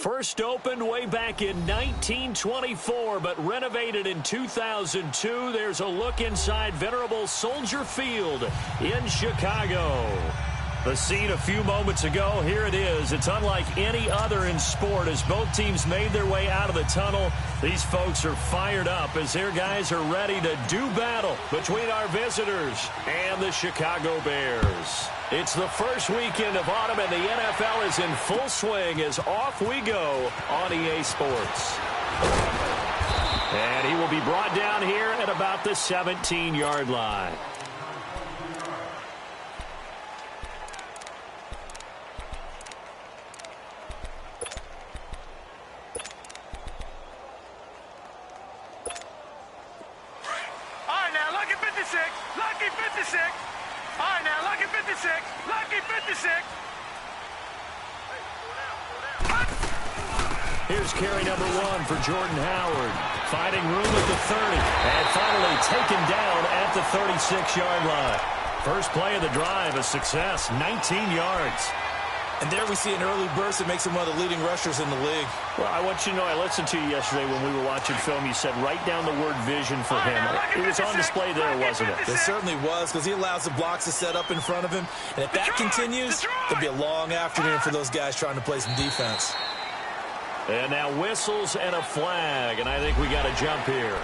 First opened way back in 1924, but renovated in 2002. There's a look inside venerable Soldier Field in Chicago. The scene a few moments ago, here it is. It's unlike any other in sport as both teams made their way out of the tunnel. These folks are fired up as their guys are ready to do battle between our visitors and the Chicago Bears. It's the first weekend of autumn and the NFL is in full swing as off we go on EA Sports. And he will be brought down here at about the 17-yard line. Here's carry number 1 for Jordan Howard. Finding room at the 30. And finally taken down at the 36-yard line. First play of the drive, a success, 19 yards. And there we see an early burst that makes him one of the leading rushers in the league. Well, I want you to know, I listened to you yesterday when we were watching film. You said write down the word vision for him. It was on display there, wasn't it? It certainly was, because he allows the blocks to set up in front of him. And if that continues, it'll be a long afternoon for those guys trying to play some defense. And now whistles and a flag, and I think we got a jump here.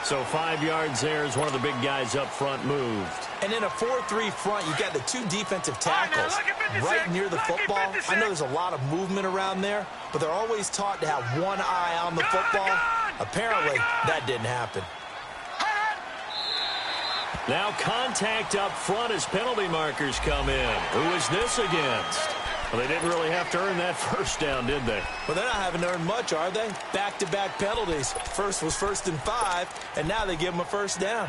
So 5 yards there as one of the big guys up front moved. And in a 4-3 front, you've got the two defensive tackles right near the football. I know there's a lot of movement around there, but they're always taught to have one eye on the football. Apparently, that didn't happen. Now contact up front as penalty markers come in. Who is this against? Well, they didn't really have to earn that first down, did they? Well, they're not having to earn much, are they? Back-to-back penalties. First was 1st and 5, and now they give them a first down.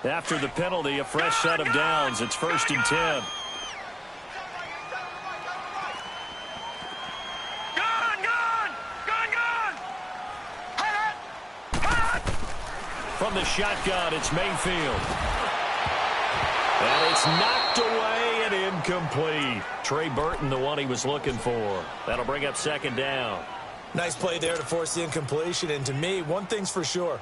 After the penalty, a fresh set of downs. It's 1st and 10. From the shotgun, it's Mayfield. And it's knocked away and incomplete. Trey Burton, the one he was looking for. That'll bring up 2nd down. Nice play there to force the incompletion. And to me, one thing's for sure.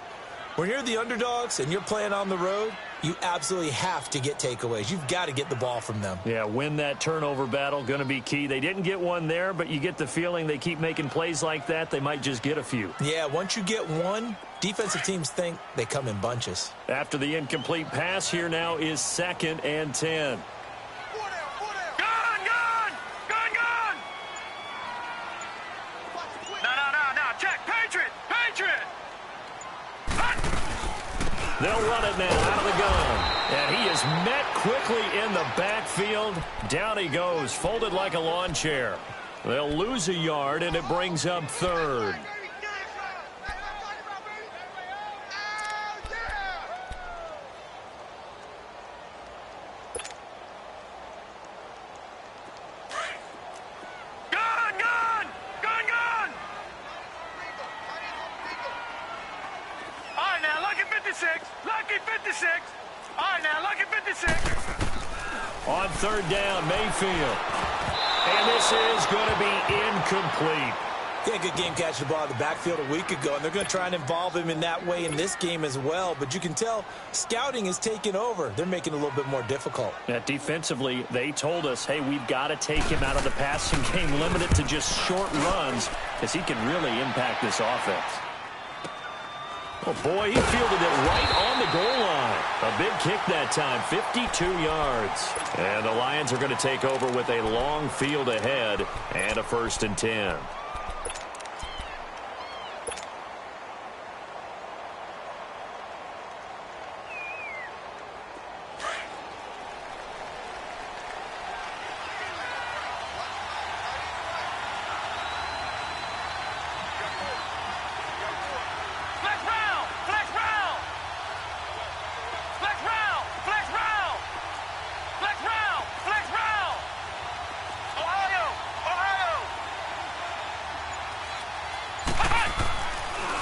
When you're the underdogs and you're playing on the road, you absolutely have to get takeaways. You've got to get the ball from them. Yeah, win that turnover battle, going to be key. They didn't get one there, but you get the feeling they keep making plays like that, they might just get a few. Yeah, once you get one, defensive teams think they come in bunches. After the incomplete pass, here now is 2nd and 10. They'll run it now out of the gun. And he is met quickly in the backfield. Down he goes, folded like a lawn chair. They'll lose a yard, and it brings up 3rd. On 3rd down, Mayfield. And this is going to be incomplete. He had a good game catching the ball in the backfield a week ago, and they're going to try and involve him in that way in this game as well. But you can tell scouting is taking over. They're making it a little bit more difficult. Yeah, defensively, they told us, hey, we've got to take him out of the passing game, limit it to just short runs, because he can really impact this offense. Oh, boy, he fielded it right on the goal line. A big kick that time, 52 yards. And the Lions are going to take over with a long field ahead and a 1st and 10.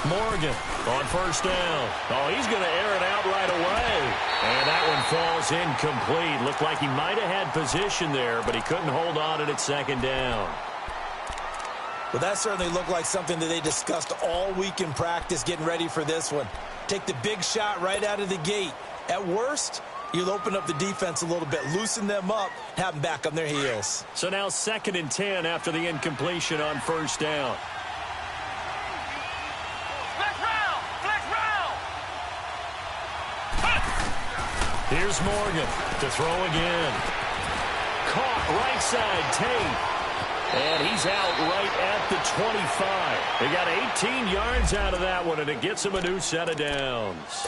Morgan on first down. Oh, he's going to air it out right away. And that one falls incomplete. Looked like he might have had position there, but he couldn't hold on to it at second down. Well, that certainly looked like something that they discussed all week in practice getting ready for this one. Take the big shot right out of the gate. At worst, you'll open up the defense a little bit, loosen them up, have them back on their heels. So now 2nd and 10 after the incompletion on first down. Here's Morgan to throw again. Caught right side, Tate. And he's out right at the 25. They got 18 yards out of that one, and it gets him a new set of downs.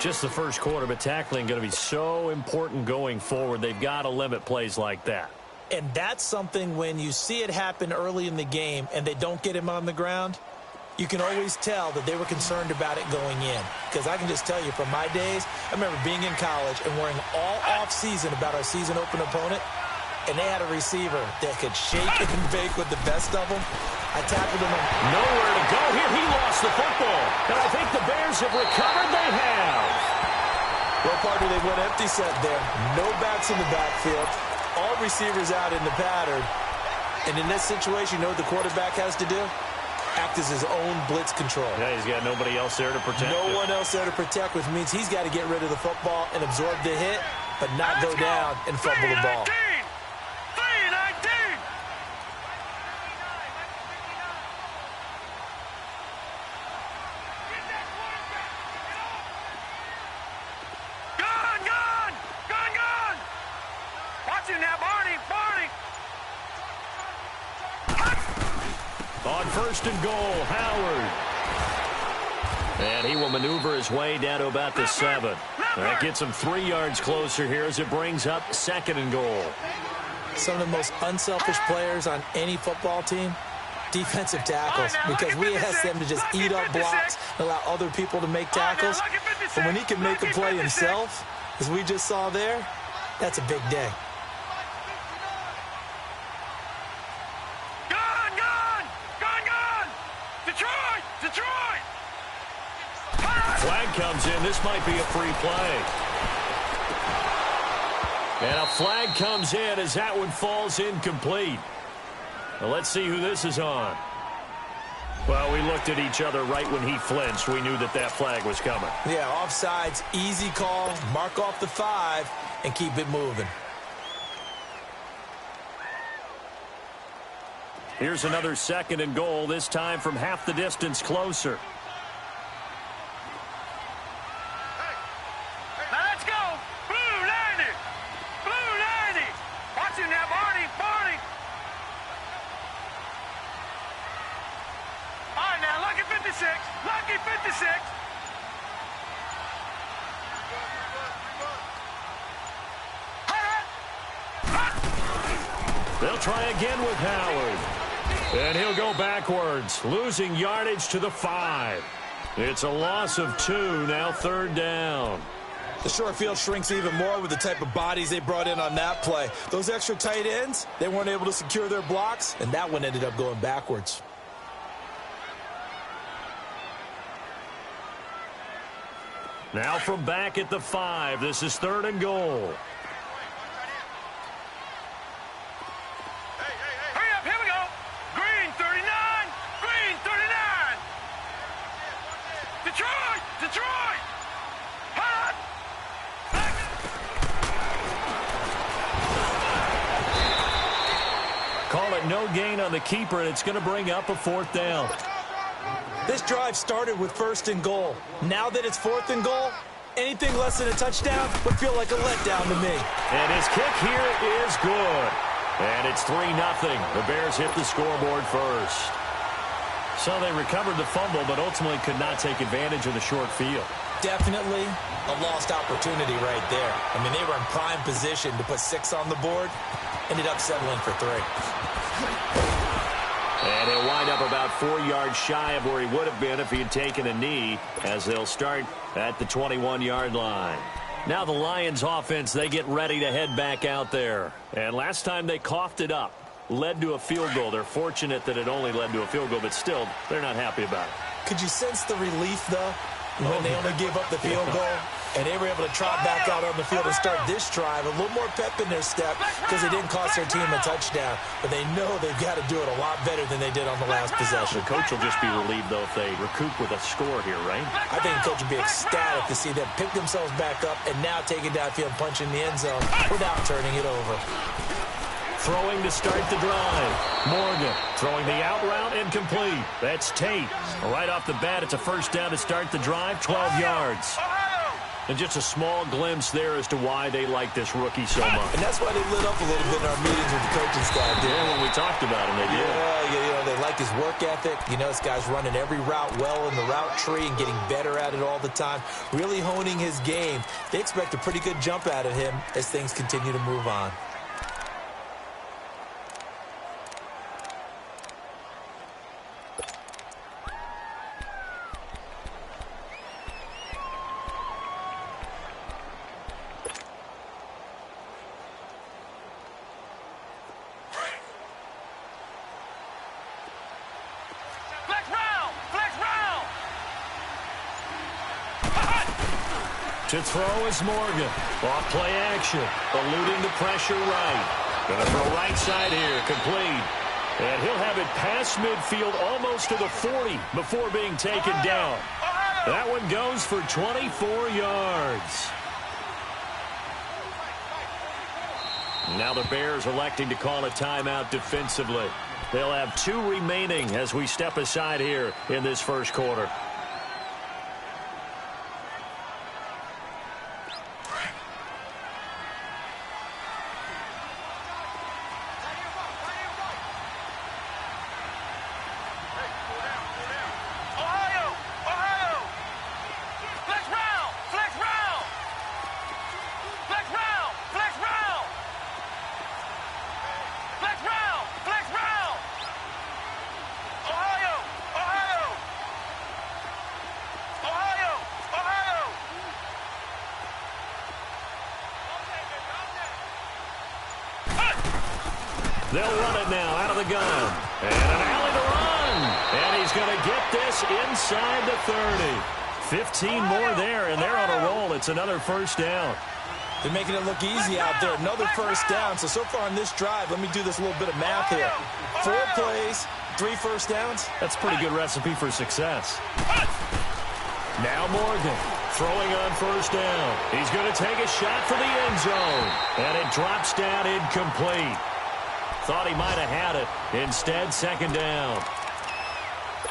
Just the first quarter, but tackling going to be so important going forward. They've got to limit plays like that. And that's something when you see it happen early in the game and they don't get him on the ground, you can always tell that they were concerned about it going in. Because I can just tell you from my days, I remember being in college and worrying all off-season about our season open opponent, and they had a receiver that could shake and bake with the best of them. I tackled him. Nowhere to go here. He lost the football. And I think the Bears have recovered. They have. Well, partner, they went empty set there. No backs in the backfield. All receivers out in the pattern. And in this situation, you know what the quarterback has to do? Act as his own blitz control. Yeah, he's got nobody else there to protect No him. one else there to protect, which means he's got to get rid of the football and absorb the hit, but not go down and fumble the ball. On 1st and goal, Howard. And he will maneuver his way down to about the 7. That gets him 3 yards closer here as it brings up 2nd and goal. Some of the most unselfish players on any football team, defensive tackles, because we ask them to just eat up blocks and allow other people to make tackles. But when he can make a play himself, as we just saw there, that's a big day. Flag comes in. This might be a free play. And a flag comes in as that one falls incomplete. Well, let's see who this is on. Well, we looked at each other right when he flinched. We knew that that flag was coming. Yeah, offsides, easy call. Mark off the 5 and keep it moving. Here's another 2nd and goal, this time from half the distance closer. Lucky 56. They'll try again with Howard. And he'll go backwards, losing yardage to the 5. It's a loss of 2, now 3rd down. The short field shrinks even more with the type of bodies they brought in on that play. Those extra tight ends, they weren't able to secure their blocks, and that one ended up going backwards. Now from back at the 5, this is 3rd and goal. Hurry up, here we go. Green 39, Green 39. Detroit, Detroit. Hot. Call it no gain on the keeper, and it's going to bring up a 4th down. This drive started with 1st and goal. Now that it's 4th and goal, anything less than a touchdown would feel like a letdown to me. And his kick here is good. And it's 3-0. The Bears hit the scoreboard first. So they recovered the fumble, but ultimately could not take advantage of the short field. Definitely a lost opportunity right there. I mean, they were in prime position to put 6 on the board. Ended up settling for 3. And he'll wind up about 4 yards shy of where he would have been if he had taken a knee, as they'll start at the 21-yard line. Now the Lions offense, they get ready to head back out there. And last time they coughed it up, led to a field goal. They're fortunate that it only led to a field goal, but still, they're not happy about it. Could you sense the relief, though, when they only gave up the field goal? And they were able to trot back out on the field and start this drive. A little more pep in their step because it didn't cost their team a touchdown. But they know they've got to do it a lot better than they did on the last possession. The coach will just be relieved, though, if they recoup with a score here, right? I think the coach will be ecstatic to see them pick themselves back up and now take it downfield and punch in the end zone without turning it over. Throwing to start the drive. Morgan throwing the out route incomplete. That's Tate. Right off the bat, it's a first down to start the drive, 12 yards. And just a small glimpse there as to why they like this rookie so much. And that's why they lit up a little bit in our meetings with the coaching staff. Yeah, when we talked about him, they did. Yeah, they like his work ethic. You know, this guy's running every route well in the route tree and getting better at it all the time, really honing his game. They expect a pretty good jump out of him as things continue to move on. To throw is Morgan. Off play action. Eluding the pressure right. Going to throw right side here. Complete. And he'll have it past midfield almost to the 40 before being taken down. That one goes for 24 yards. Now the Bears electing to call a timeout defensively. They'll have 2 remaining as we step aside here in this first quarter. They'll run it now out of the gun. And an alley to run. And he's going to get this inside the 30. 15 more there, and they're on a roll. It's another first down. They're making it look easy out there. Another first down. So far on this drive, let me do this little bit of math here. 4 plays, 3 first downs. That's a pretty good recipe for success. Now Morgan throwing on first down. He's going to take a shot for the end zone. And it drops down incomplete. Thought he might have had it. Instead, second down.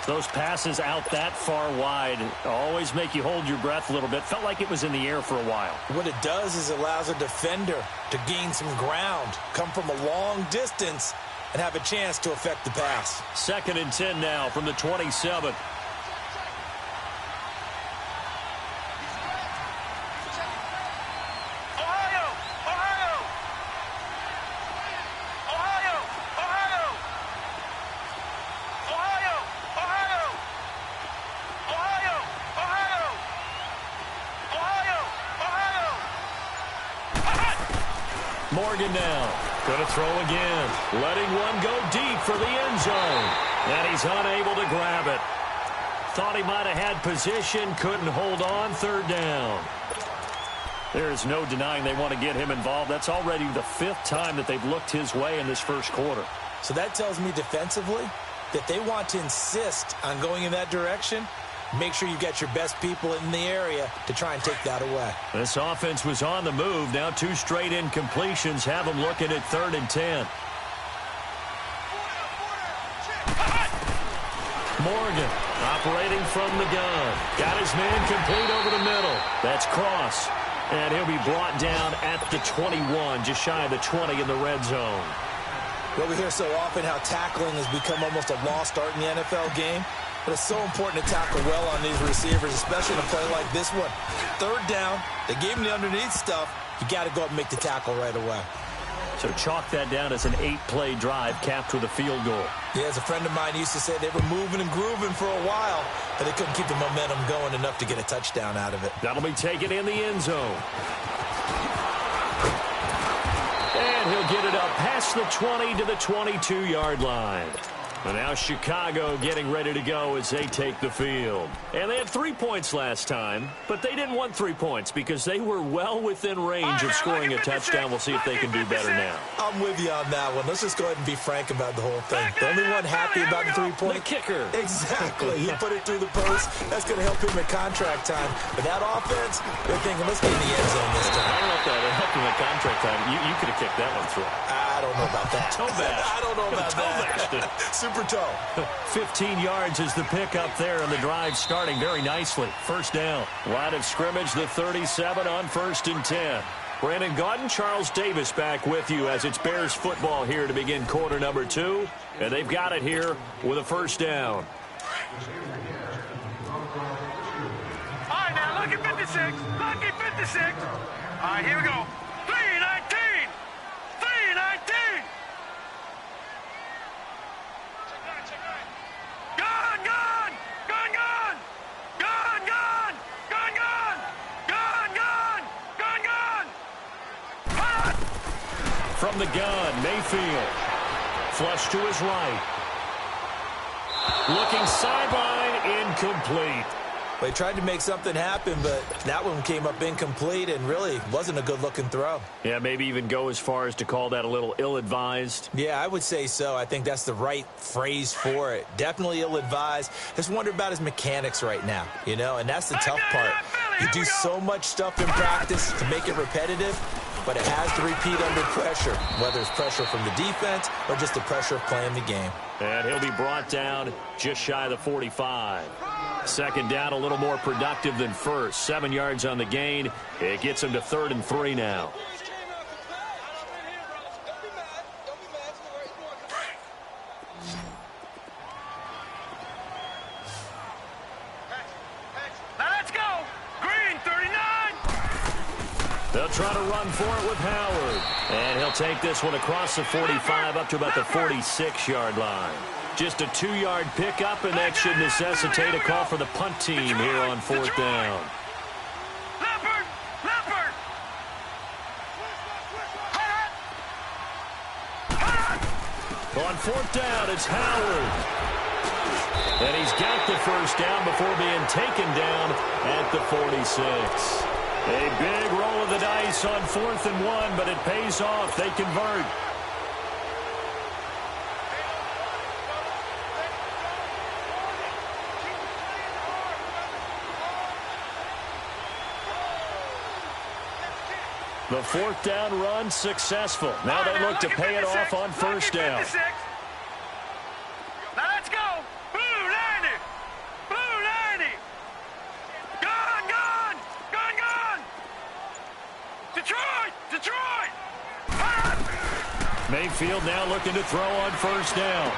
Those passes out that far wide always make you hold your breath a little bit. Felt like it was in the air for a while. What it does is it allows a defender to gain some ground, come from a long distance, and have a chance to affect the pass. 2nd and 10 now from the 27. Morgan now. Going to throw again. Letting one go deep for the end zone. And he's unable to grab it. Thought he might have had position. Couldn't hold on. 3rd down. There's no denying they want to get him involved. That's already the 5th time that they've looked his way in this first quarter. So that tells me defensively that they want to insist on going in that direction. Make sure you get your best people in the area to try and take that away. This offense was on the move. Now 2 straight incompletions have them looking at 3rd and 10. Morgan operating from the gun. Got his man complete over the middle. That's Cross. And he'll be brought down at the 21, just shy of the 20 in the red zone. Well, we hear so often how tackling has become almost a lost art in the NFL game. But it's so important to tackle well on these receivers, especially in a play like this one. 3rd down, they gave him the underneath stuff. You got to go up and make the tackle right away. So chalk that down as an 8-play drive capped with a field goal. Yeah, as a friend of mine used to say, they were moving and grooving for a while, but they couldn't keep the momentum going enough to get a touchdown out of it. That'll be taken in the end zone. And he'll get it up past the 20 to the 22-yard line. And now Chicago getting ready to go as they take the field. And they had 3 points last time, but they didn't want 3 points because they were well within range of scoring a touchdown. We'll see if they can do better now. I'm with you on that one. Let's just go ahead and be frank about the whole thing. The only one happy about the 3-point. The kicker. Exactly. He put it through the post. That's going to help him at contract time. But that offense, they're thinking, let's get in the end zone this time. I don't know if that helped him at contract time. You could have kicked that one through. I don't know about that. Toe bash. I don't know about that. Super toe. 15 yards is the pickup there, and the drive starting very nicely. First down. Line of scrimmage, the 37 on 1st and 10. Brandon Gaudin, Charles Davis back with you as it's Bears football here to begin quarter number 2. And they've got it here with a first down. All right, now, lucky 56. Lucky 56. All right, here we go. 3-19. 3-19. Gun, gun. Gun, gun. Gun, gun. Gun, gun. Gun, gun. Gun, gun. Hot. From the gun, Mayfield. Flush to his right. Looking sideline, incomplete. They tried to make something happen, but that one came up incomplete and really wasn't a good-looking throw. Yeah, maybe even go as far as to call that a little ill-advised. Yeah, I would say so. I think that's the right phrase for it. Definitely ill-advised. Just wonder about his mechanics right now, you know, and that's the tough part. You do so much stuff in practice to make it repetitive, but it has to repeat under pressure, whether it's pressure from the defense or just the pressure of playing the game. And he'll be brought down just shy of the 45. Second down, a little more productive than first. 7 yards on the gain. It gets him to 3rd and 3 now. Now let's go. Green, 39. They'll try to run for it with Howard. And he'll take this one across the 45 up to about the 46-yard line. Just a 2-yard pickup, and that should necessitate a call for the punt team here on 4th down. Leopard, Leopard. On 4th down, it's Howard. And he's got the first down before being taken down at the 46. A big roll of the dice on 4th and 1, but it pays off. They convert. The 4th down run successful. Now they look to pay it off on 1st down. Now let's go. Blue 90. Blue 90. Gun, gun. Gun, gun. Detroit. Detroit. Mayfield now looking to throw on 1st down.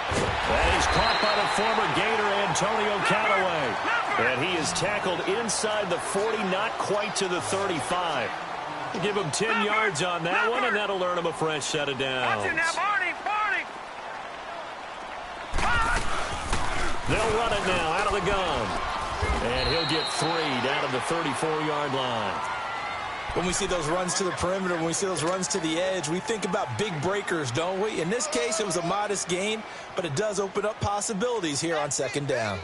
And he's caught by the former Gator Antonio Callaway. And he is tackled inside the 40, not quite to the 35. Give him 10 yards on that one, and that'll earn him a fresh set of downs. They'll run it now out of the gun. And he'll get 3 down to the 34-yard line. When we see those runs to the perimeter, when we see those runs to the edge, we think about big breakers, don't we? In this case, it was a modest gain, but it does open up possibilities here on 2nd down.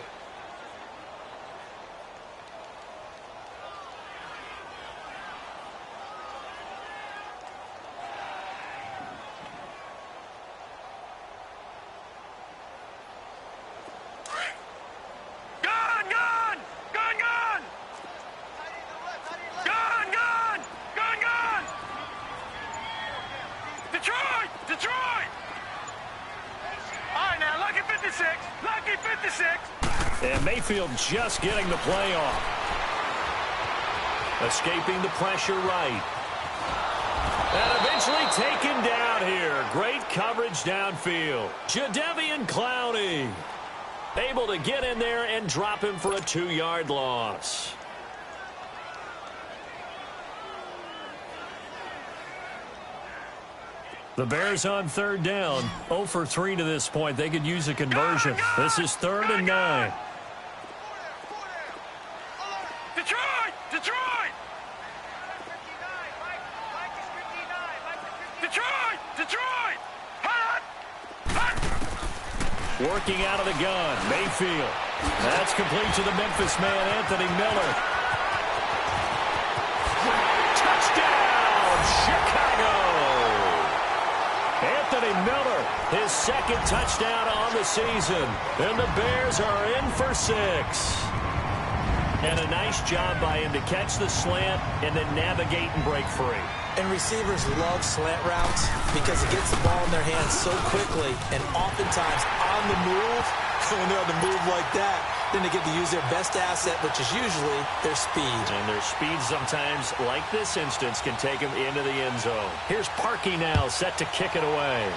And Mayfield just getting the play off. Escaping the pressure right. And eventually taken down here. Great coverage downfield. Jadeveon Clowney able to get in there and drop him for a 2-yard loss. The Bears on 3rd down. 0 for 3 to this point. They could use a conversion. This is 3rd and 9. Detroit! Detroit! Detroit! Detroit! Hot! Hot! Working out of the gun, Mayfield. That's complete to the Memphis man, Anthony Miller. Touchdown, Chicago! Anthony Miller, his second touchdown on the season. And the Bears are in for 6. And a nice job by him to catch the slant and then navigate and break free. And receivers love slant routes because it gets the ball in their hands so quickly and oftentimes on the move. When they're on the move like that, then they get to use their best asset, which is usually their speed. And their speed sometimes, like this instance, can take them into the end zone. Here's Parkey now, set to kick it away.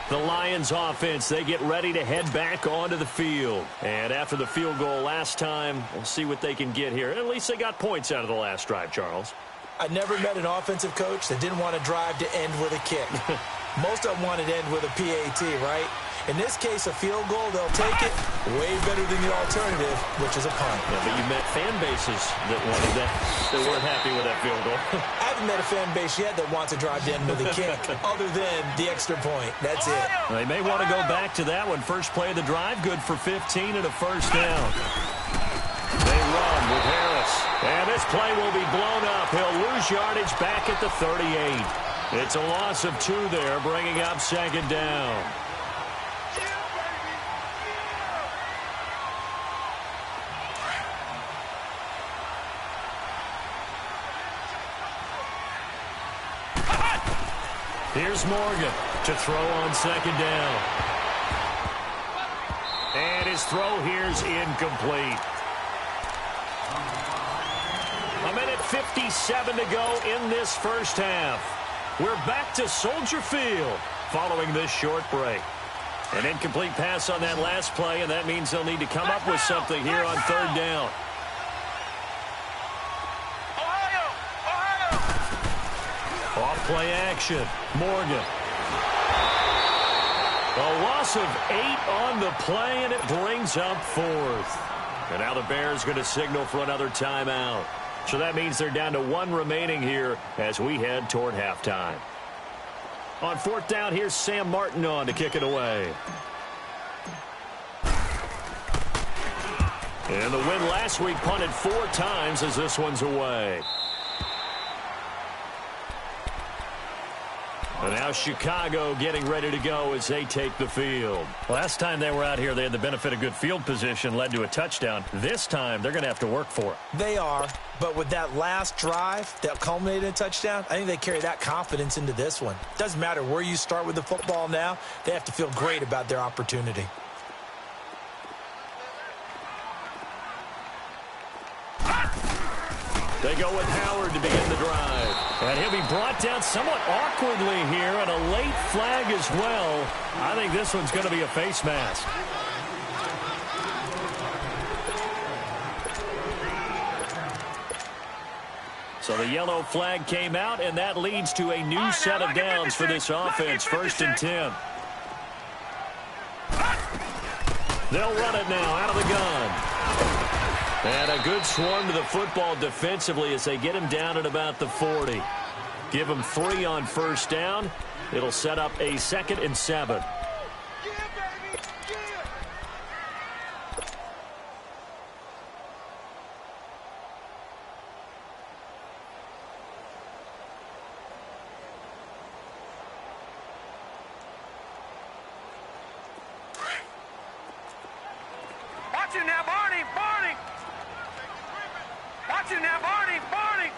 The Lions offense, they get ready to head back onto the field. And after the field goal last time, we'll see what they can get here. At least they got points out of the last drive, Charles. I never met an offensive coach that didn't want to drive to end with a kick. Most of them wanted to end with a PAT, right? In this case, a field goal, they'll take it way better than the alternative, which is a punt. Yeah, but you met fan bases that wanted that, that weren't happy with that field goal. I haven't met a fan base yet that wants to drive to end with a kick, other than the extra point. That's it. They may want to go back to that one. First play of the drive, good for 15 and a first down. They run with Harris. And this play will be blown up. He'll lose yardage back at the 38. It's a loss of 2 there, bringing up second down. Here's Morgan to throw on second down. And his throw here's incomplete. A minute 57 to go in this first half. We're back to Soldier Field following this short break. An incomplete pass on that last play, and that means they'll need to come up with something here on third down. Off play action. Morgan. A loss of 8 on the play, and it brings up 4th. And now the Bears going to signal for another timeout. So that means they're down to 1 remaining here as we head toward halftime. On 4th down, here's Sam Martin on to kick it away. And the win last week punted 4 times as this one's away. And now Chicago getting ready to go as they take the field. Last time they were out here, they had the benefit of good field position, led to a touchdown. This time, they're going to have to work for it. They are, but with that last drive that culminated in a touchdown, I think they carry that confidence into this one. Doesn't matter where you start with the football now, they have to feel great about their opportunity. They go with Howard to begin the drive. And he'll be brought down somewhat awkwardly here, and a late flag as well. I think this one's going to be a face mask. So the yellow flag came out, and that leads to a new set of downs for this offense. 1st and 10. They'll run it now out of the gun. And a good swarm to the football defensively as they get him down at about the 40. Give him 3 on first down. It'll set up a 2nd and 7. Watch it now, Barney, Barney. Watch it now, Barney, Barney.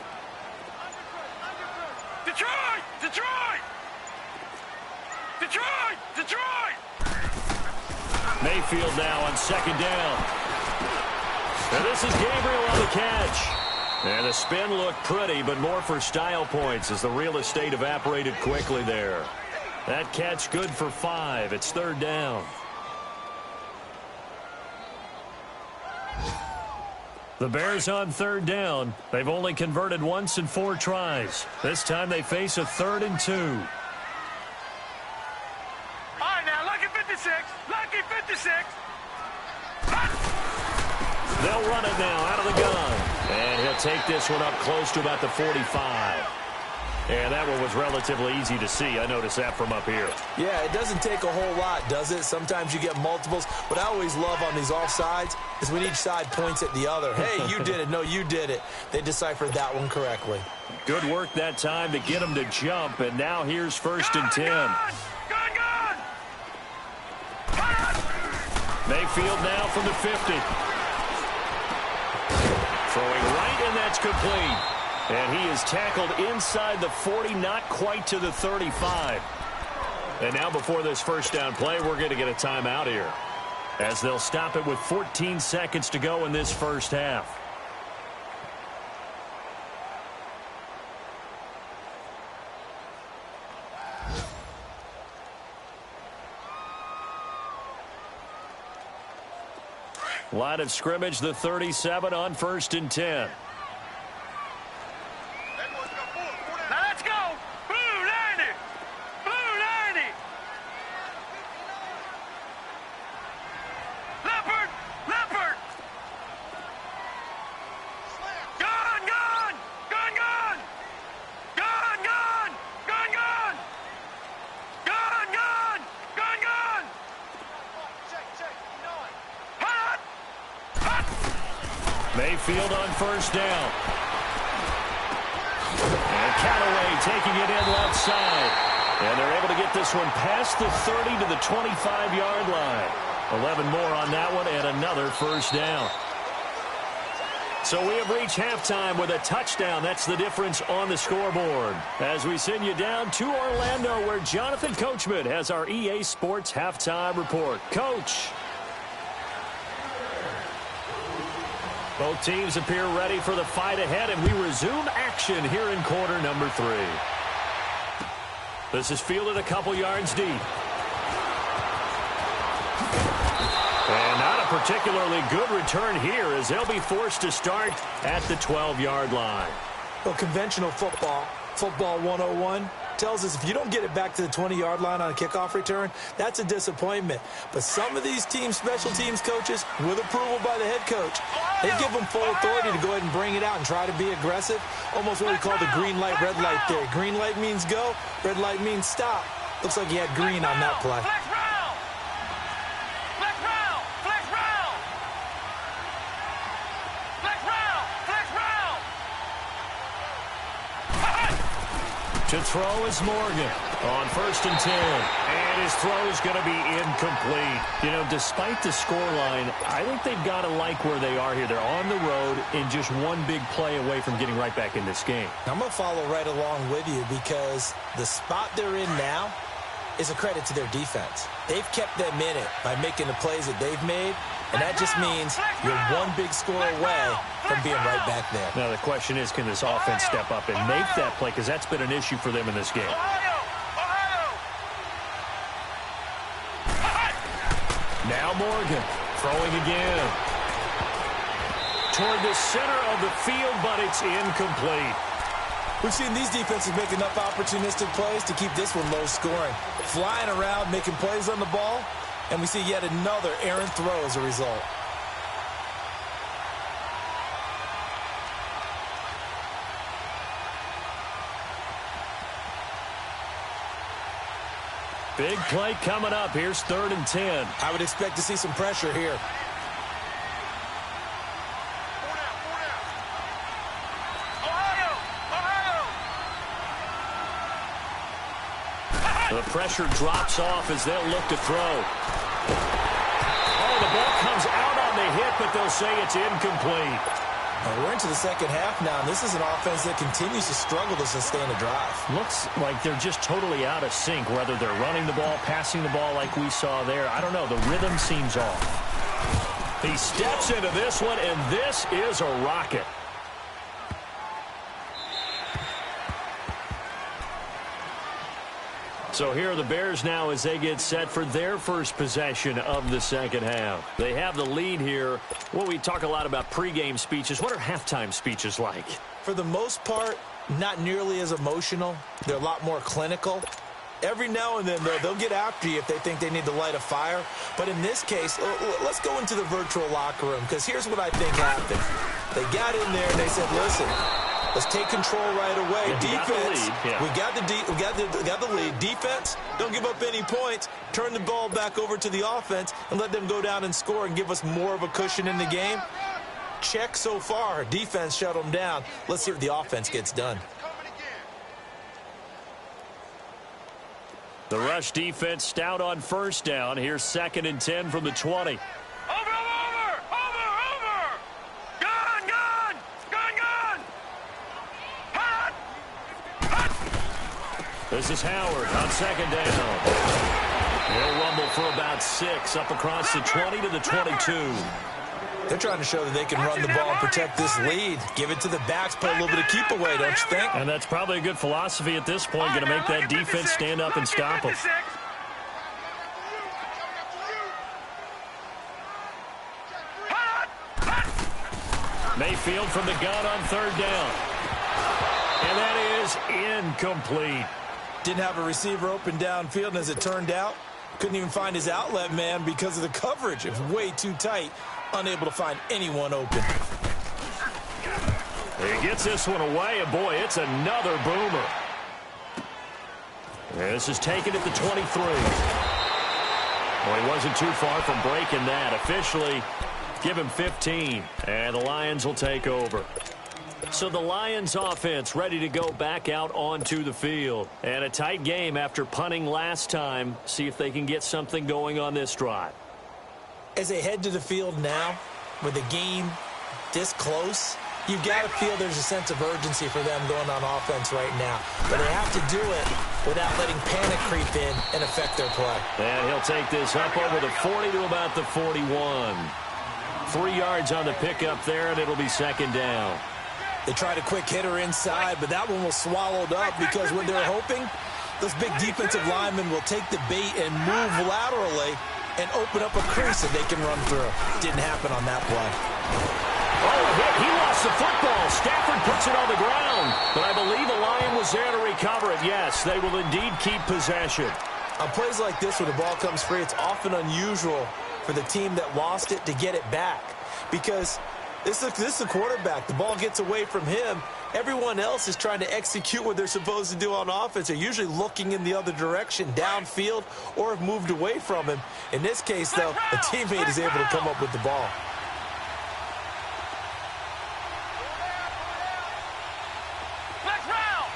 Detroit, Detroit. Detroit, Detroit. Mayfield now on second down. And this is Gabriel on the catch. And the spin looked pretty, but more for style points as the real estate evaporated quickly there. That catch good for 5. It's 3rd down. The Bears on 3rd down. They've only converted once in 4 tries. This time they face a 3rd and 2. All right, now, lucky 56. Lucky 56. They'll run it now out of the gun. And he'll take this one up close to about the 45. And that one was relatively easy to see. I noticed that from up here. Yeah, it doesn't take a whole lot, does it? Sometimes you get multiples. What I always love on these offsides is when each side points at the other. Hey, you did it. No, you did it. They deciphered that one correctly. Good work that time to get him to jump. And now here's 1st and 10. Gone! Mayfield now from the 50. Throwing right, and that's complete. And he is tackled inside the 40, not quite to the 35. And now before this first down play, we're going to get a timeout here, as they'll stop it with 14 seconds to go in this first half. Line of scrimmage, the 37 on 1st and 10. Now let's go! Blue 90! Blue 90! Leopard! Leopard! Gone! Gone! Gone! Gone! Gone! Gone! Gone! Gone! Gone! Gone! Gone! Gone! Hot! Hot! Mayfield on 1st down. And Callaway taking it in left side. And they're able to get this one past the 30 to the 25-yard line. 11 more on that one and another first down. So we have reached halftime with a touchdown. That's the difference on the scoreboard. As we send you down to Orlando, where Jonathan Coachman has our EA Sports halftime report. Coach. Both teams appear ready for the fight ahead, and we resume action here in quarter number 3. This is fielded a couple yards deep. And not a particularly good return here, as they'll be forced to start at the 12-yard line. Well, conventional football 101, tells us if you don't get it back to the 20-yard line on a kickoff return, that's a disappointment. But some of these special teams coaches, with approval by the head coach, they give them full authority to go ahead and bring it out and try to be aggressive. Almost what we call the green light, red light theory. Green light means go, red light means stop. Looks like he had green on that play. To throw is Morgan on 1st and 10. And his throw is going to be incomplete. You know, despite the scoreline, I think they've got to like where they are here. They're on the road and just one big play away from getting right back in this game. I'm going to follow right along with you, because the spot they're in now is a credit to their defense. They've kept them in it by making the plays that they've made, and that just means you're one big score away from being right back there. Now the question is, can this offense step up and make that play? Because that's been an issue for them in this game. Now Morgan throwing again. Toward the center of the field, but it's incomplete. We've seen these defenses make enough opportunistic plays to keep this one low scoring. Flying around, making plays on the ball, and we see yet another errant throw as a result. Big play coming up. Here's 3rd and 10. I would expect to see some pressure here. The pressure drops off as they'll look to throw. Oh, the ball comes out on the hit, but they'll say it's incomplete. We're into the second half now, and this is an offense that continues to struggle to sustain a drive. Looks like they're just totally out of sync, whether they're running the ball, passing the ball like we saw there. I don't know. The rhythm seems off. He steps into this one, and this is a rocket. So here are the Bears now as they get set for their first possession of the second half. They have the lead here. Well, we talk a lot about pregame speeches. What are halftime speeches like? For the most part, not nearly as emotional. They're a lot more clinical. Every now and then, though, they'll get after you if they think they need to light a fire. But in this case, let's go into the virtual locker room, because here's what I think happened. They got in there and they said, listen, Let's take control right away. Defense, we got the lead. Defense, don't give up any points. Turn the ball back over to the offense and let them go down and score and give us more of a cushion in the game. Check so far. Defense shut them down. Let's see what the offense gets done. The rush defense stout on first down. Here's 2nd and 10 from the 20. Over! Gun! Hot! This is Howard on 2nd down. He'll rumble for about 6 up across the 20 to the 22. They're trying to show that they can run the ball and protect this lead. Give it to the backs, play a little bit of keep away, don't you think? And that's probably a good philosophy at this point. Going to make that defense stand up and stop them. Mayfield from the gun on 3rd down. And that is incomplete. Didn't have a receiver open downfield, and as it turned out, couldn't even find his outlet man because of the coverage. It was way too tight. Unable to find anyone open. He gets this one away, and boy, it's another boomer. This is taken at the 23. Well, he wasn't too far from breaking that. Officially, give him 15, and the Lions will take over. So the Lions offense ready to go back out onto the field. And a tight game after punting last time. See if they can get something going on this drive. As they head to the field now, with the game this close, you've got to feel there's a sense of urgency for them going on offense right now. But they have to do it without letting panic creep in and affect their play. And he'll take this up over the 40 to about the 41. 3 yards on the pickup there, and it'll be 2nd down. They tried a quick hitter inside, but that one was swallowed up because what they're hoping, those big defensive linemen will take the bait and move laterally and open up a crease that they can run through. Didn't happen on that play. Oh, a hit. He lost the football. Stafford puts it on the ground. But I believe a Lion was there to recover it. Yes, they will indeed keep possession. On plays like this where the ball comes free, it's often unusual for the team that lost it to get it back. Because this is the quarterback. The ball gets away from him. Everyone else is trying to execute what they're supposed to do on offense. They're usually looking in the other direction, downfield, or have moved away from him. In this case, though, a teammate is able to come up with the ball. Flex round!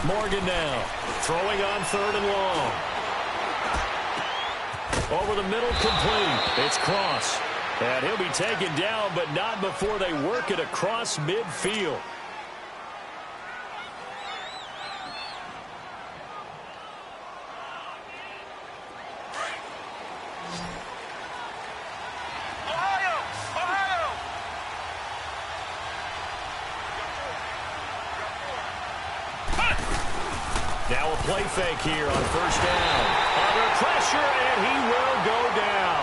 Morgan now, throwing on 3rd and long. Over the middle, complete. It's Cross. And he'll be taken down, but not before they work it across midfield. Ohio! Now a play fake here on 1st down. Under pressure, and he will go down.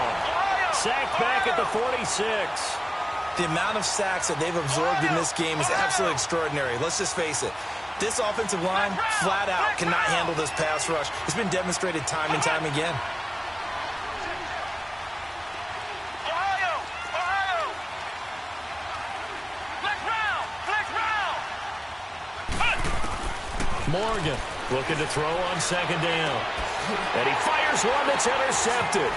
Sacked back at the 46. The amount of sacks that they've absorbed in this game is absolutely extraordinary. Let's just face it. This offensive line, flat out, cannot handle this pass rush. It's been demonstrated time and time again. Ohio! Flex round! Morgan looking to throw on 2nd down. And he fires one that's intercepted.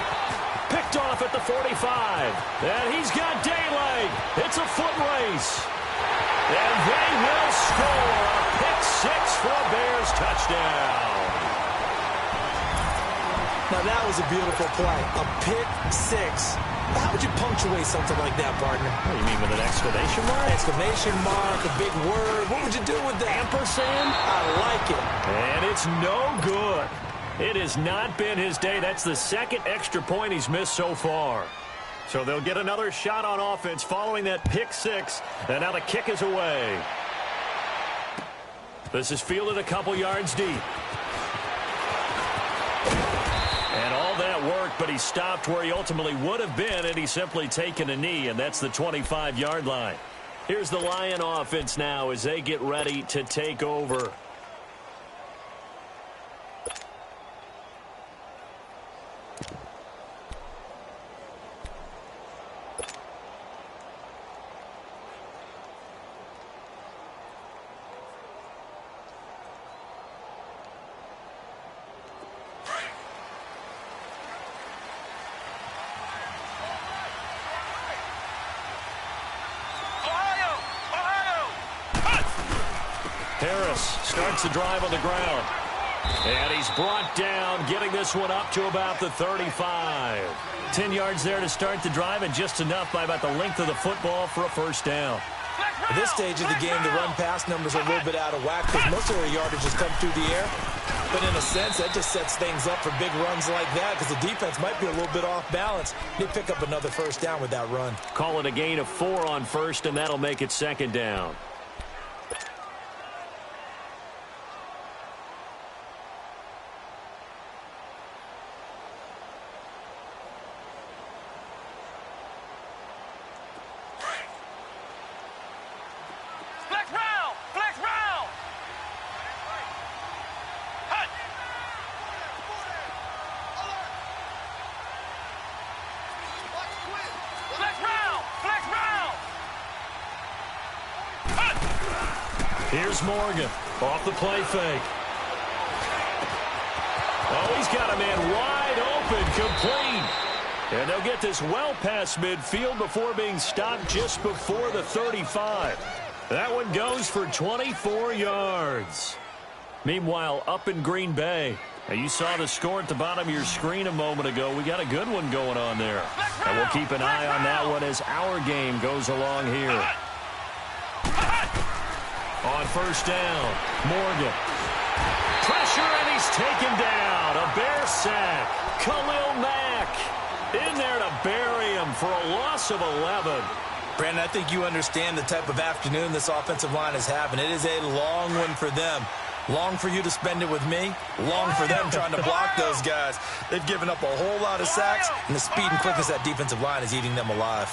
Picked off at the 45. And he's got daylight. It's a foot race. And they will score a pick 6 for a Bears touchdown. Now that was a beautiful play. A pick 6. How would you punctuate something like that, partner? What do you mean, with an exclamation mark? Exclamation mark, a big word. What would you do with that? Ampersand? I like it. And it's no good. It has not been his day. That's the 2nd extra point he's missed so far. So they'll get another shot on offense following that pick 6. And now the kick is away. This is fielded a couple yards deep. And all that worked, but he stopped where he ultimately would have been, and he's simply taken a knee, and that's the 25-yard line. Here's the Lion offense now as they get ready to take over. Harris starts the drive on the ground. And he's brought down, getting this one up to about the 35. 10 yards there to start the drive, and just enough by about the length of the football for a first down. At this stage of the game, the run-pass numbers are a little bit out of whack because most of their yardage has come through the air. But in a sense, that just sets things up for big runs like that because the defense might be a little bit off balance. They pick up another first down with that run. Call it a gain of 4 on first, and that'll make it second down. Here's Morgan off the play fake. Oh, he's got a man wide open, complete. And they'll get this well past midfield before being stopped just before the 35. That one goes for 24 yards. Meanwhile, up in Green Bay, now you saw the score at the bottom of your screen a moment ago. We got a good one going on there. And we'll keep an eye on that one as our game goes along here. On first down, Morgan. Pressure, and he's taken down. A Bear sack. Khalil Mack in there to bury him for a loss of 11. Brandon, I think you understand the type of afternoon this offensive line is having. It is a long one for them. Long for you to spend it with me. Long for them trying to block those guys. They've given up a whole lot of sacks, and the speed and quickness of that defensive line is eating them alive.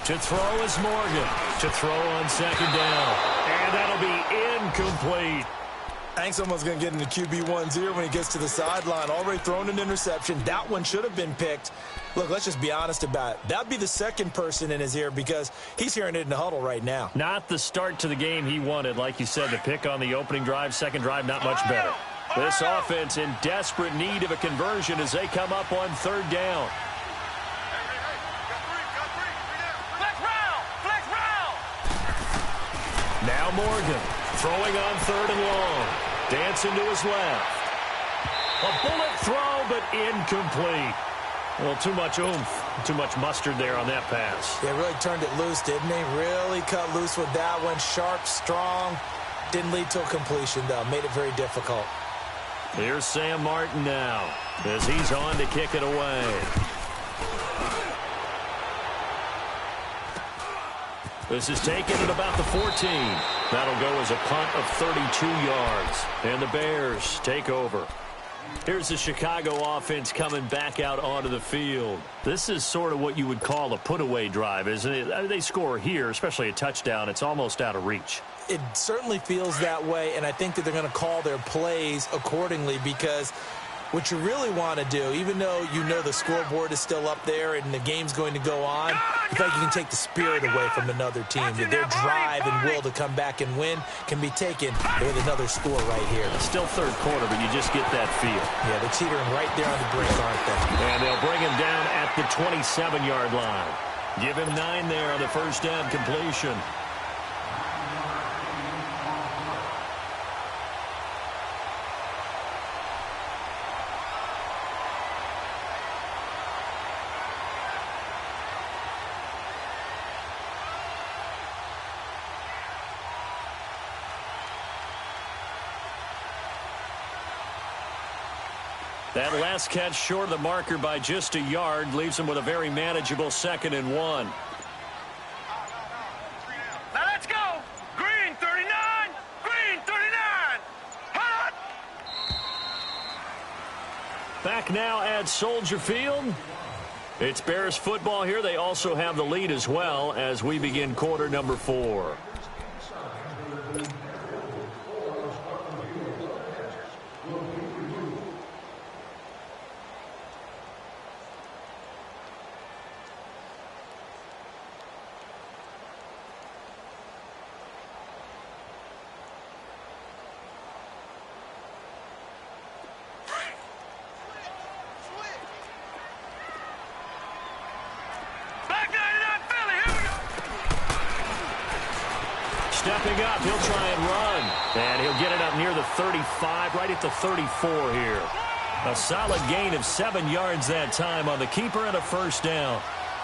To throw is Morgan. To throw on second down. And that'll be incomplete. I think someone's going to get into QB1's ear when he gets to the sideline. Already thrown an interception. That one should have been picked. Look, let's just be honest about it. That'd be the second person in his ear because he's hearing it in the huddle right now. Not the start to the game he wanted. Like you said, the pick on the opening drive, second drive, not much better. This offense in desperate need of a conversion as they come up on third down. Now Morgan throwing on third and long. Dancing to his left. A bullet throw, but incomplete. Well, too much oomph, too much mustard there on that pass. They really turned it loose, didn't they? Really cut loose with that one. Sharp, strong. Didn't lead to a completion, though. Made it very difficult. Here's Sam Martin now as he's on to kick it away. This is taken at about the 14. That'll go as a punt of 32 yards. And the Bears take over. Here's the Chicago offense coming back out onto the field. This is sort of what you would call a put-away drive, isn't it? They score here, especially a touchdown. It's almost out of reach. It certainly feels that way, and I think that they're going to call their plays accordingly because what you really want to do, even though you know the scoreboard is still up there and the game's going to go on, I feel like you can take the spirit away from another team. That their drive and will to come back and win can be taken with another score right here. Still third quarter, but you just get that feel. Yeah, they're teetering right there on the brink, aren't they? And they'll bring him down at the 27-yard line. Give him 9 there on the first down completion. That last catch short of the marker by just a yard leaves him with a very manageable 2nd and 1. Now let's go. Green 39. Green 39. Hot. Back now at Soldier Field. It's Bears football here. They also have the lead as well as we begin quarter number 4. Stepping up, he'll try and run. And he'll get it up near the 35, right at the 34 here. A solid gain of 7 yards that time on the keeper and a first down.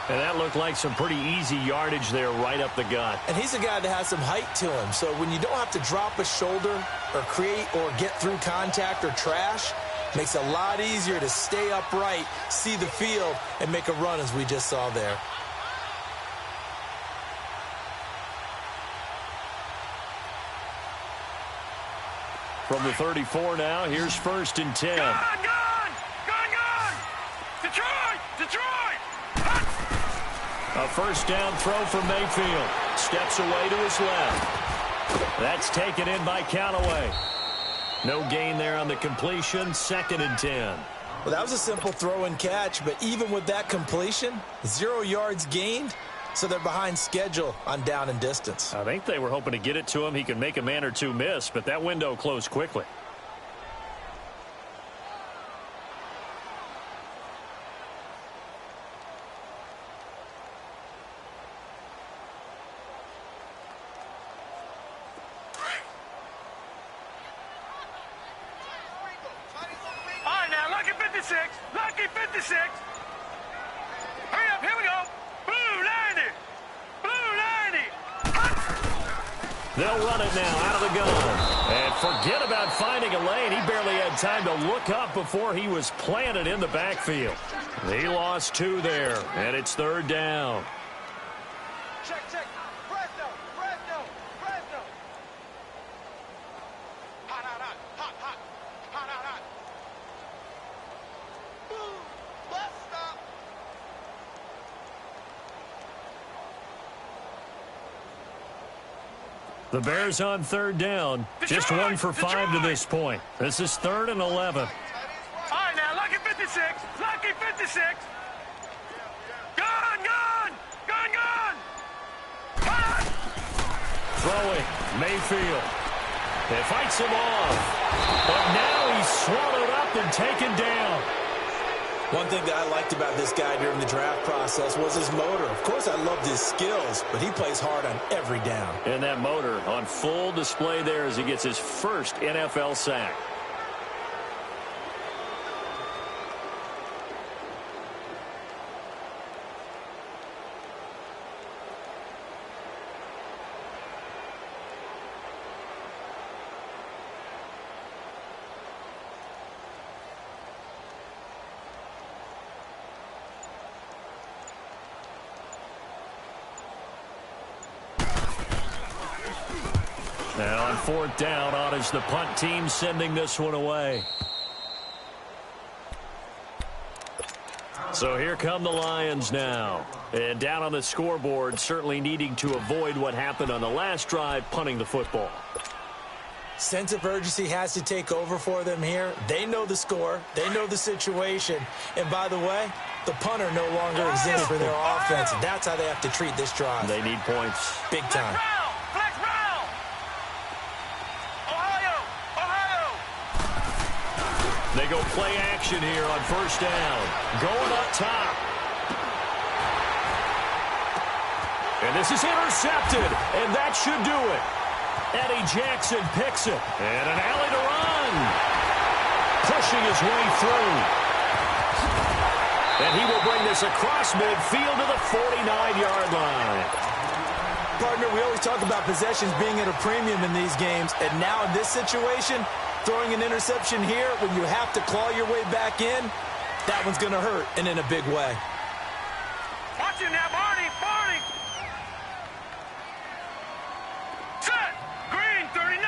And that looked like some pretty easy yardage there right up the gut. And he's a guy that has some height to him. So when you don't have to drop a shoulder or create or get through contact or trash, makes it a lot easier to stay upright, see the field, and make a run as we just saw there. From the 34 now, here's 1st and 10. Gone! Detroit! A first down throw from Mayfield. Steps away to his left. That's taken in by Callaway. No gain there on the completion. 2nd and 10. Well, that was a simple throw and catch, but even with that completion, 0 yards gained, so they're behind schedule on down and distance. I think they were hoping to get it to him. He could make a man or two miss, but that window closed quickly. Lucky 56. Hurry up, here we go. Blue 90. Blue 90. They'll run it now out of the gun. And forget about finding a lane. He barely had time to look up before he was planted in the backfield. He lost 2 there, and it's 3rd down. Check. Fresno. Hot. Bus stop. The Bears on 3rd down. Just 1 for 5 to this point. This is 3rd and 11. All right, now, Lucky 56. Gone. Hot. Throwing, Mayfield. It fights him off. But now he's swallowed up and taken down. One thing that I liked about this guy during the draft process was his motor. Of course, I loved his skills, but he plays hard on every down. And that motor on full display there as he gets his first NFL sack. Now on 4th down, on is the punt team sending this one away. So here come the Lions now. And down on the scoreboard, certainly needing to avoid what happened on the last drive, punting the football. Sense of urgency has to take over for them here. They know the score. They know the situation. And by the way, the punter no longer exists for their offense. That's how they have to treat this drive. They need points. Big time. Flex round. Ohio. They go play action here on 1st down. Going up top. And this is intercepted. And that should do it. Eddie Jackson picks it. And an alley to run. Pushing his way through. And he will bring this across midfield to the 49-yard line. Partner, we always talk about possessions being at a premium in these games. And now in this situation, throwing an interception here when you have to claw your way back in, that one's going to hurt, and in a big way. Watch him now, Barney. Set. Green, 39.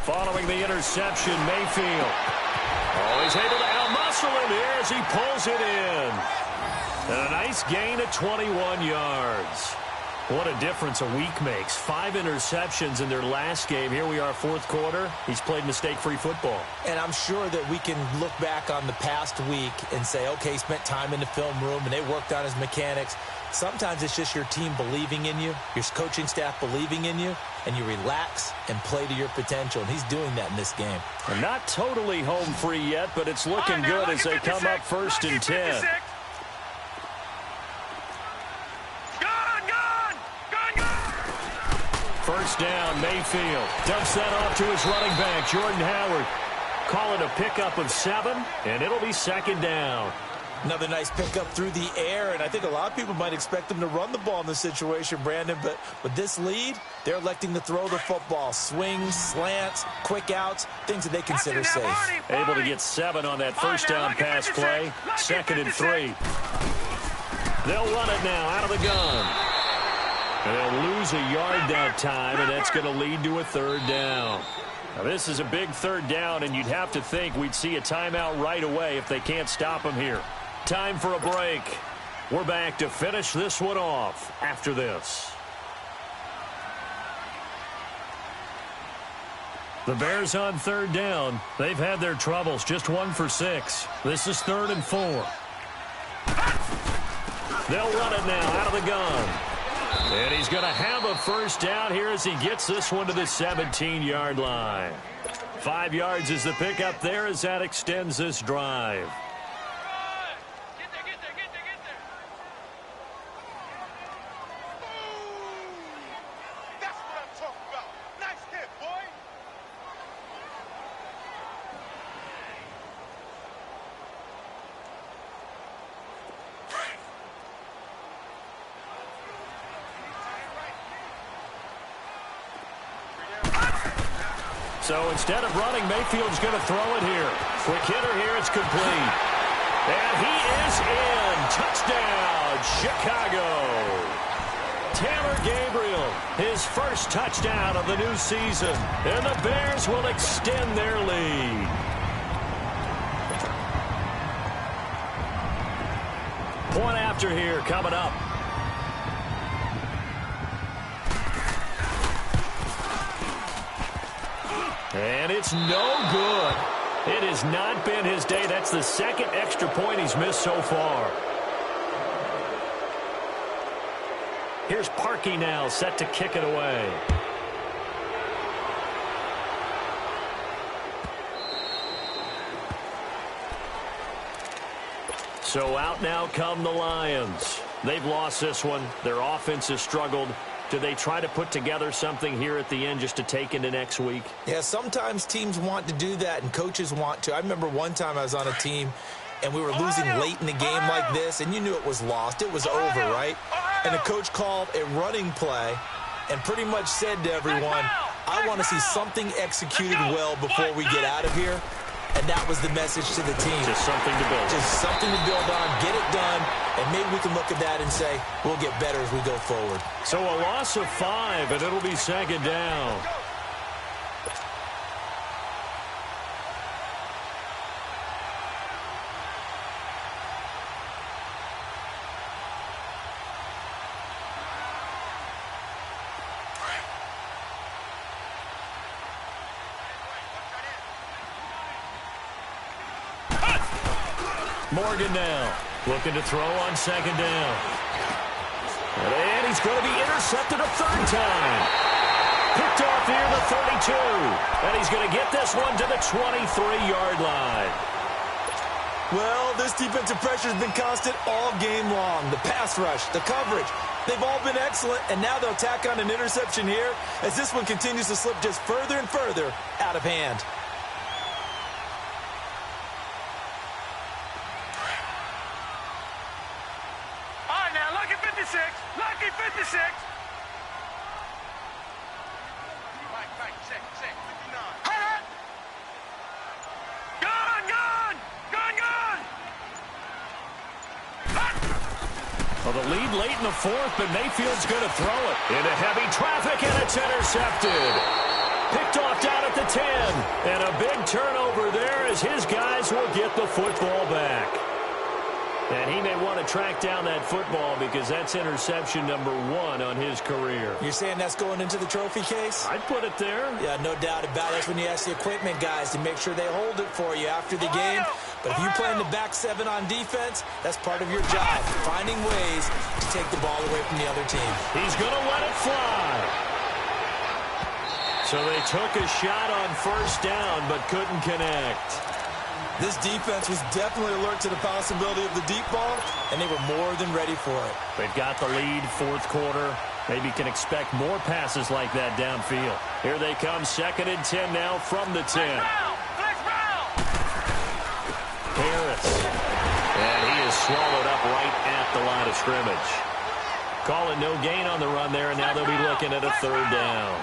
Following the interception, Mayfield. Always able to out-muscle him here as he pulls it in. And a nice gain of 21 yards. What a difference a week makes. 5 interceptions in their last game. Here we are, 4th quarter. He's played mistake-free football. And I'm sure that we can look back on the past week and say, okay, he spent time in the film room and they worked on his mechanics. Sometimes it's just your team believing in you, your coaching staff believing in you, and you relax and play to your potential. And he's doing that in this game. And not totally home free yet, but it's looking good as they come up 1st and 10. First down, Mayfield. Dumps that off to his running back, Jordan Howard. Call it a pickup of 7, and it'll be second down. Another nice pickup through the air, and I think a lot of people might expect them to run the ball in this situation, Brandon, but with this lead, they're electing to throw the football. Swings, slants, quick outs, things that they consider safe. Able to get 7 on that first down pass play. Second and 3. They'll run it now out of the gun. And they'll lose a yard that time, and that's going to lead to a third down. Now, this is a big third down, and you'd have to think we'd see a timeout right away if they can't stop him here. Time for a break. We're back to finish this one off after this. The Bears on third down. They've had their troubles, just 1 for 6. This is 3rd and 4. They'll run it now out of the gun. And he's going to have a first down here as he gets this one to the 17-yard line. 5 yards is the pickup there as that extends this drive. So instead of running, Mayfield's going to throw it here. Quick hitter here, it's complete. And he is in. Touchdown, Chicago. Taylor Gabriel, his first touchdown of the new season. And the Bears will extend their lead. Point after here coming up. And it's no good. It has not been his day. That's the second extra point he's missed so far. Here's Parkey now, set to kick it away. So out now come the Lions. They've lost this one. Their offense has struggled. Do they try to put together something here at the end just to take into next week? Yeah, sometimes teams want to do that and coaches want to. I remember one time I was on a team and we were losing late in the game like this, and you knew it was lost. It was over, right? And the coach called a running play and pretty much said to everyone, I want to see something executed well before we get out of here. And that was the message to the team. Just something to build. Just something to build on, get it done, and maybe we can look at that and say, we'll get better as we go forward. So a loss of 5, and it'll be second down. Morgan now, looking to throw on second down. And he's going to be intercepted a third time. Picked off near the 32. And he's going to get this one to the 23-yard line. Well, this defensive pressure has been constant all game long. The pass rush, the coverage, they've all been excellent. And now they'll tack on an interception here as this one continues to slip just further and further out of hand. Lucky 56. Gone. Well, the lead late in the 4th, but Mayfield's going to throw it into heavy traffic, and it's intercepted. Picked off down at the 10. And a big turnover there as his guys will get the football back. And he may want to track down that football because that's interception number 1 on his career. You're saying that's going into the trophy case? I'd put it there. Yeah, no doubt about it. That's when you ask the equipment guys to make sure they hold it for you after the game. But if you play in the back 7 on defense, that's part of your job, finding ways to take the ball away from the other team. He's going to let it fly. So they took a shot on first down but couldn't connect. This defense was definitely alert to the possibility of the deep ball, and they were more than ready for it. They've got the lead, 4th quarter. Maybe can expect more passes like that downfield. Here they come, 2nd and 10 now from the 10. Harris. And he is swallowed up right at the line of scrimmage. Calling no gain on the run there, and now they'll be looking at a 3rd down.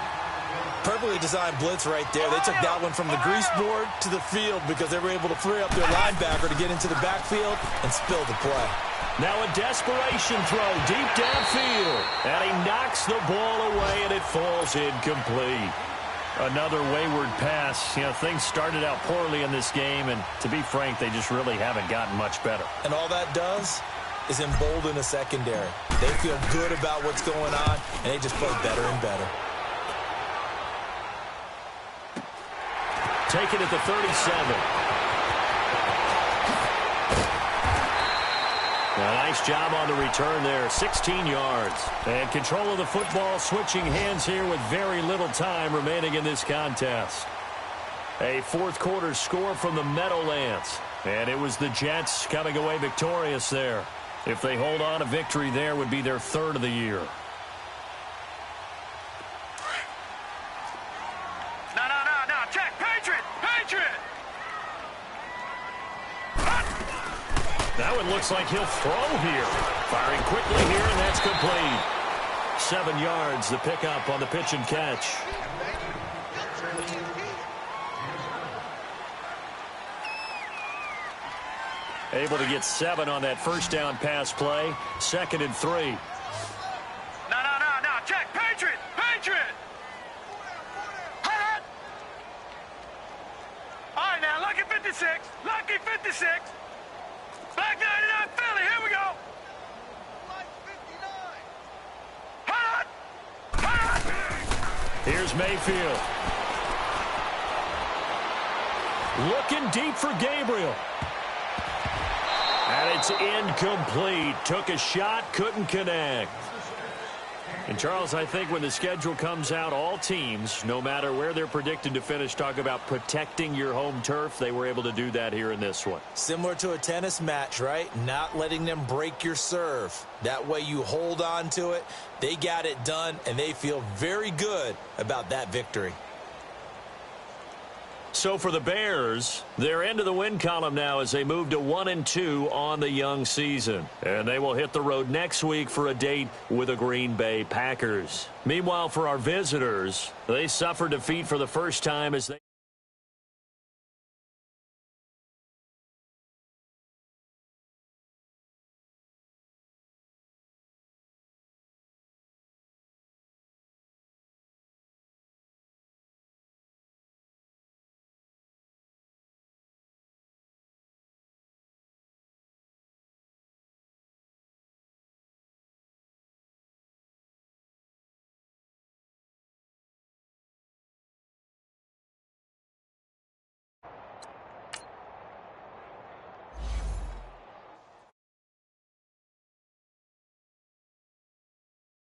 Perfectly designed blitz right there. They took that one from the grease board to the field because they were able to free up their linebacker to get into the backfield and spill the play. Now a desperation throw deep downfield. And he knocks the ball away, and it falls incomplete. Another wayward pass. You know, things started out poorly in this game, and to be frank, they just really haven't gotten much better. And all that does is embolden a secondary. They feel good about what's going on, and they just play better and better. Taken at the 37. A nice job on the return there, 16 yards. And control of the football, switching hands here with very little time remaining in this contest. A 4th quarter score from the Meadowlands. And it was the Jets coming away victorious there. If they hold on, a victory there would be their 3rd of the year. That one looks like he'll throw here. Firing quickly here, and that's complete. 7 yards, the pickup on the pitch and catch. Able to get 7 on that 1st down pass play. 2nd and 3. No. Check. Patriot. Hot. All right, now, lucky 56. Lucky 56. Black 99 Philly, here we go. Hot! Here's Mayfield. Looking deep for Gabriel. And it's incomplete. Took a shot, couldn't connect. And, Charles, I think when the schedule comes out, all teams, no matter where they're predicted to finish, talk about protecting your home turf. They were able to do that here in this one. Similar to a tennis match, right? Not letting them break your serve. That way you hold on to it. They got it done, and they feel very good about that victory. So for the Bears, they're into the win column now as they move to 1-2 on the young season. And they will hit the road next week for a date with the Green Bay Packers. Meanwhile, for our visitors, they suffered defeat for the first time as they